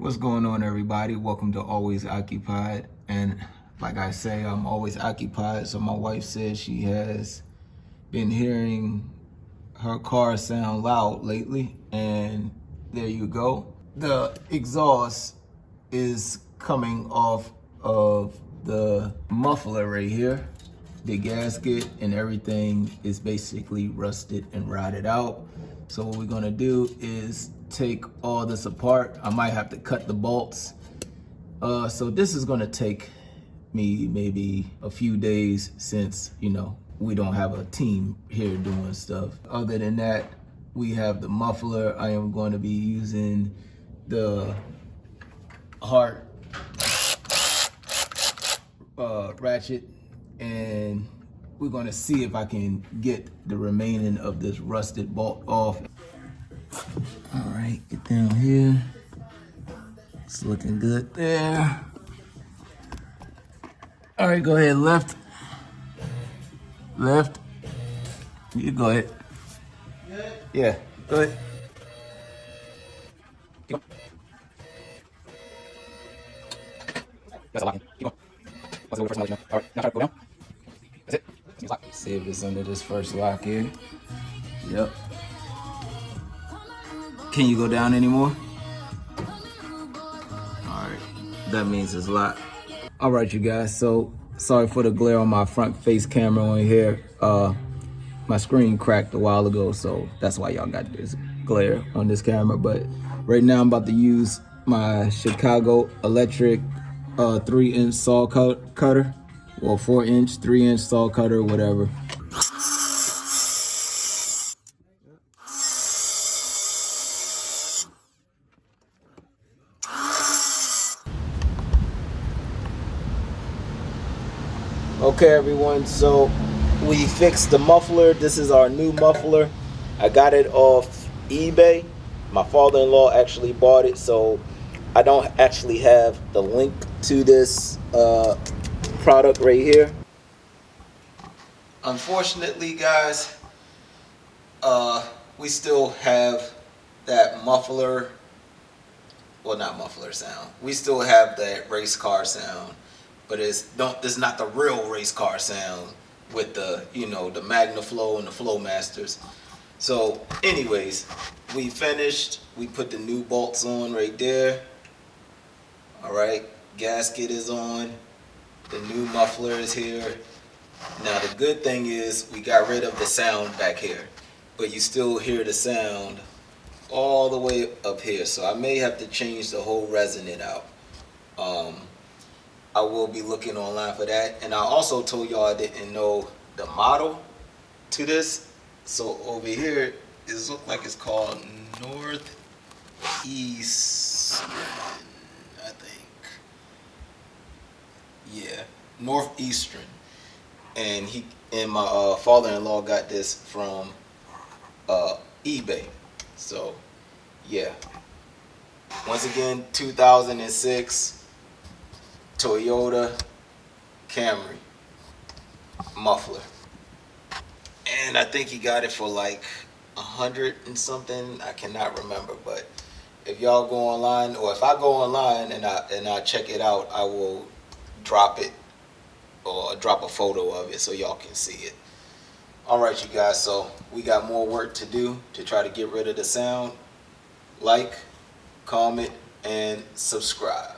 What's going on, everybody? Welcome to Always Occupied. And like I say, I'm always occupied. So my wife says she has been hearing her car sound loud lately. And there you go. The exhaust is coming off of the muffler right here. The gasket and everything is basically rusted and rotted out. So what we're gonna do is take all this apart. I might have to cut the bolts. So this is gonna take me maybe a few days since, you know, we don't have a team here doing stuff. Other than that, we have the muffler. I am going to be using the heart ratchet, and we're gonna see if I can get the remaining of this rusted bolt off. All right, get down here. It's looking good there. All right, go ahead, left. Left. You go ahead. Yeah, go ahead. Keep on. That's a lock in. Keep on. What's the first one? Let you know. All right, now try to go down. That's it. Lock. See if it's under this first lock here. Yep. Can you go down anymore? Alright, that means it's locked. Alright, you guys, so sorry for the glare on my front face camera on here. My screen cracked a while ago, so that's why y'all got this glare on this camera. But right now I'm about to use my Chicago Electric 3-inch saw cutter, or 4-inch, 3-inch saw cutter, whatever. Okay, everyone, so we fixed the muffler. This is our new muffler. I got it off eBay. My father-in-law actually bought it, so I don't actually have the link to this product right here. Unfortunately, guys, we still have that muffler, well, not muffler sound. We still have that race car sound, but it's not the real race car sound with the, you know, the MagnaFlow and the Flowmasters. So anyways, we finished. We put the new bolts on right there. All right, gasket is on. The new muffler is here. Now the good thing is we got rid of the sound back here, but you still hear the sound all the way up here. So I may have to change the whole resonant out. I will be looking online for that. And I also told y'all I didn't know the model to this. So over here, it looks like it's called Northeastern, I think. Yeah, Northeastern. And my father-in-law got this from eBay. So yeah. Once again, 2006 Toyota Camry muffler. And I think he got it for like 100 and something. I cannot remember, but if y'all go online, or if I go online and I check it out, I will drop it, or drop a photo of it so y'all can see it. All right, you guys, so we got more work to do to try to get rid of the sound. Like, comment, and subscribe.